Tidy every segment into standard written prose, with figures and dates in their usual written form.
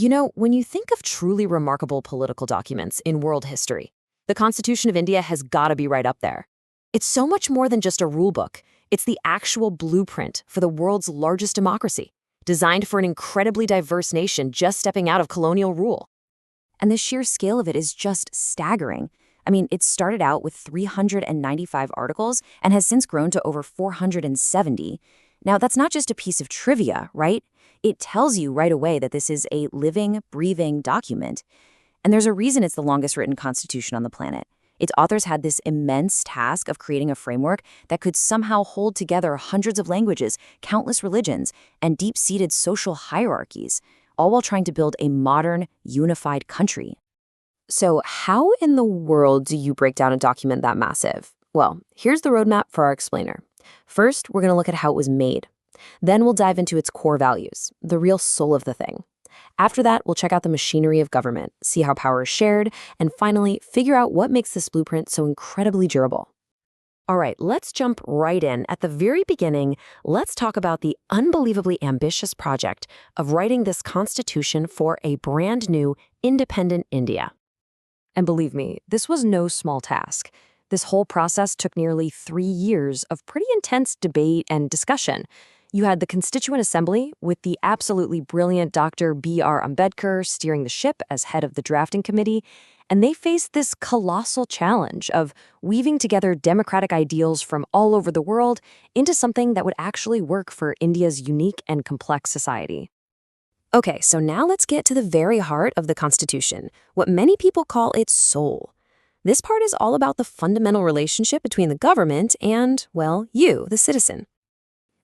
When you think of truly remarkable political documents in world history, the Constitution of India has got to be right up there. It's so much more than just a rule book. It's the actual blueprint for the world's largest democracy, designed for an incredibly diverse nation just stepping out of colonial rule. And the sheer scale of it is just staggering. I mean, it started out with 395 articles and has since grown to over 470. Now, that's not just a piece of trivia, right? It tells you right away that this is a living, breathing document. And there's a reason it's the longest written constitution on the planet. Its authors had this immense task of creating a framework that could somehow hold together hundreds of languages, countless religions, and deep-seated social hierarchies, all while trying to build a modern, unified country. So how in the world do you break down a document that massive? Well, here's the roadmap for our explainer. First, we're going to look at how it was made. Then we'll dive into its core values, the real soul of the thing. After that, we'll check out the machinery of government, see how power is shared, and finally, figure out what makes this blueprint so incredibly durable. All right, let's jump right in. At the very beginning, let's talk about the unbelievably ambitious project of writing this constitution for a brand new, independent India. And believe me, this was no small task. This whole process took nearly 3 years of pretty intense debate and discussion. You had the Constituent Assembly, with the absolutely brilliant Dr. B.R. Ambedkar steering the ship as head of the drafting committee, and they faced this colossal challenge of weaving together democratic ideals from all over the world into something that would actually work for India's unique and complex society. Okay, so now let's get to the very heart of the Constitution, what many people call its soul. This part is all about the fundamental relationship between the government and, well, you, the citizen.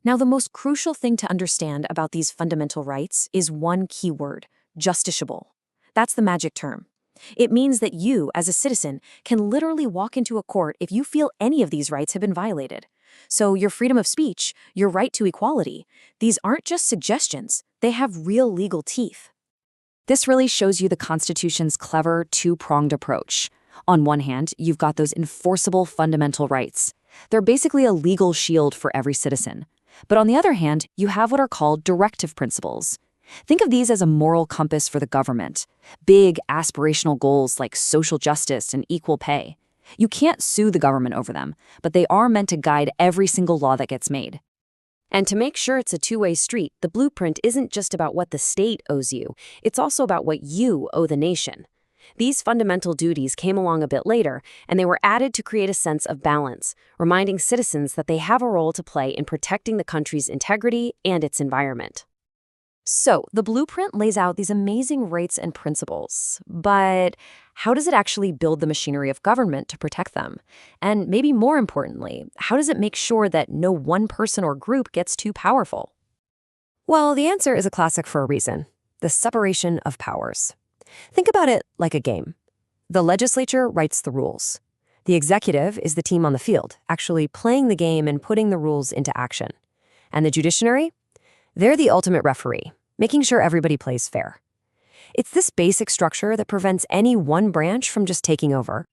Now, the most crucial thing to understand about these fundamental rights is one key word: justiciable. That's the magic term. It means that you, as a citizen, can literally walk into a court if you feel any of these rights have been violated. So your freedom of speech, your right to equality, these aren't just suggestions, they have real legal teeth. This really shows you the Constitution's clever two-pronged approach. On one hand, you've got those enforceable fundamental rights. They're basically a legal shield for every citizen. But on the other hand, you have what are called directive principles. Think of these as a moral compass for the government. Big, aspirational goals like social justice and equal pay. You can't sue the government over them, but they are meant to guide every single law that gets made. And to make sure it's a two-way street, the blueprint isn't just about what the state owes you, it's also about what you owe the nation. These fundamental duties came along a bit later, and they were added to create a sense of balance, reminding citizens that they have a role to play in protecting the country's integrity and its environment. So, the blueprint lays out these amazing rights and principles, but how does it actually build the machinery of government to protect them? And maybe more importantly, how does it make sure that no one person or group gets too powerful? Well, the answer is a classic for a reason: the separation of powers. Think about it like a game. The legislature writes the rules. The executive is the team on the field, actually playing the game and putting the rules into action. And the judiciary? They're the ultimate referee, making sure everybody plays fair. It's this basic structure that prevents any one branch from just taking over.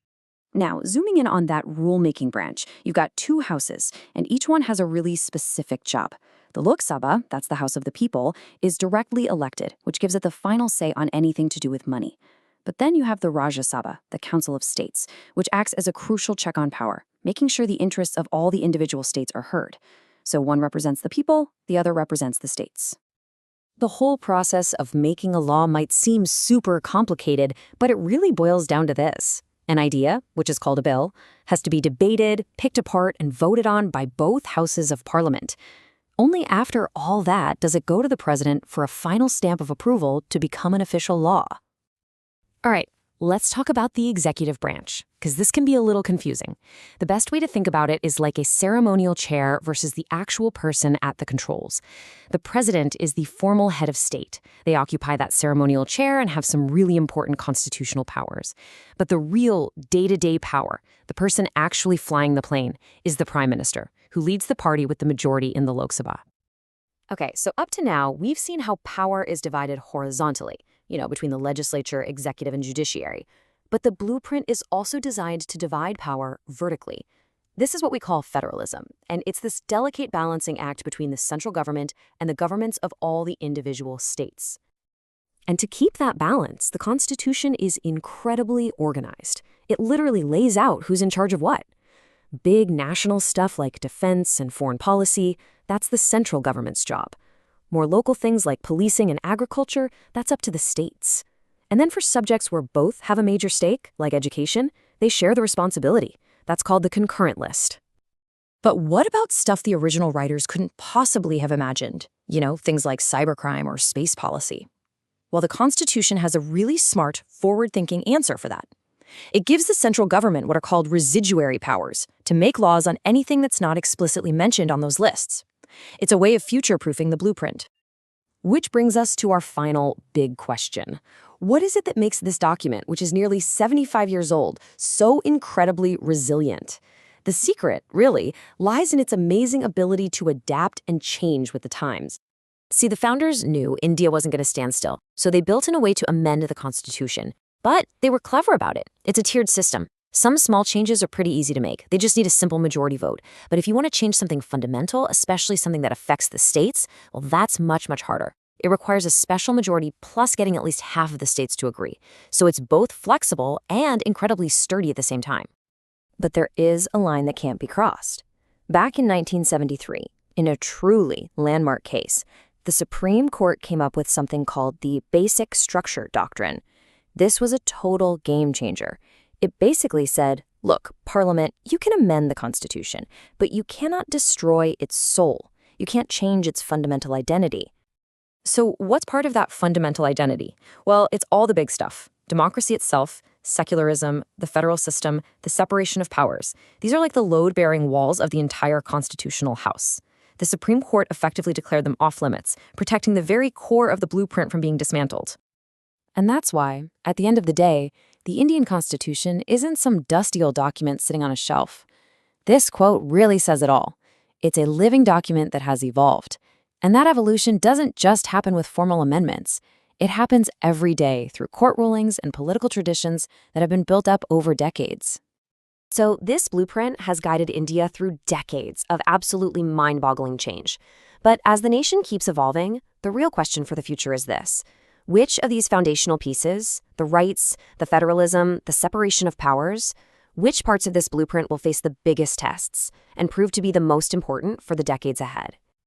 Now, zooming in on that rulemaking branch, you've got 2 houses, and each one has a really specific job. The Lok Sabha, that's the House of the People, is directly elected, which gives it the final say on anything to do with money. But then you have the Rajya Sabha, the Council of States, which acts as a crucial check on power, making sure the interests of all the individual states are heard. So one represents the people, the other represents the states. The whole process of making a law might seem super complicated, but it really boils down to this. An idea, which is called a bill, has to be debated, picked apart, and voted on by both houses of parliament. Only after all that does it go to the president for a final stamp of approval to become an official law. All right, let's talk about the executive branch, because this can be a little confusing. The best way to think about it is like a ceremonial chair versus the actual person at the controls. The president is the formal head of state. They occupy that ceremonial chair and have some really important constitutional powers. But the real day-to-day power, the person actually flying the plane, is the prime minister, who leads the party with the majority in the Lok Sabha. Okay, so up to now, we've seen how power is divided horizontally, between the legislature, executive, and judiciary. But the blueprint is also designed to divide power vertically. This is what we call federalism, and it's this delicate balancing act between the central government and the governments of all the individual states. And to keep that balance, the Constitution is incredibly organized. It literally lays out who's in charge of what. Big national stuff like defense and foreign policy, that's the central government's job. More local things like policing and agriculture, that's up to the states. And then for subjects where both have a major stake, like education, they share the responsibility. That's called the concurrent list. But what about stuff the original writers couldn't possibly have imagined? Things like cybercrime or space policy. Well, the Constitution has a really smart, forward-thinking answer for that. It gives the central government what are called residuary powers to make laws on anything that's not explicitly mentioned on those lists. It's a way of future-proofing the blueprint. Which brings us to our final big question. What is it that makes this document, which is nearly 75 years old, so incredibly resilient? The secret, really, lies in its amazing ability to adapt and change with the times. See, the founders knew India wasn't going to stand still, so they built in a way to amend the Constitution. But they were clever about it. It's a tiered system. Some small changes are pretty easy to make. They just need a simple majority vote. But if you want to change something fundamental, especially something that affects the states, well, that's much, much harder. It requires a special majority plus getting at least half of the states to agree. So it's both flexible and incredibly sturdy at the same time. But there is a line that can't be crossed. Back in 1973, in a truly landmark case, the Supreme Court came up with something called the Basic Structure Doctrine. This was a total game changer. It basically said, look, Parliament, you can amend the Constitution, but you cannot destroy its soul. You can't change its fundamental identity. So what's part of that fundamental identity? Well, it's all the big stuff. Democracy itself, secularism, the federal system, the separation of powers. These are like the load-bearing walls of the entire constitutional house. The Supreme Court effectively declared them off-limits, protecting the very core of the blueprint from being dismantled. And that's why, at the end of the day, the Indian Constitution isn't some dusty old document sitting on a shelf. This quote really says it all. It's a living document that has evolved. And that evolution doesn't just happen with formal amendments. It happens every day through court rulings and political traditions that have been built up over decades. So this blueprint has guided India through decades of absolutely mind-boggling change. But as the nation keeps evolving, the real question for the future is this. Which of these foundational pieces, the rights, the federalism, the separation of powers, which parts of this blueprint will face the biggest tests and prove to be the most important for the decades ahead?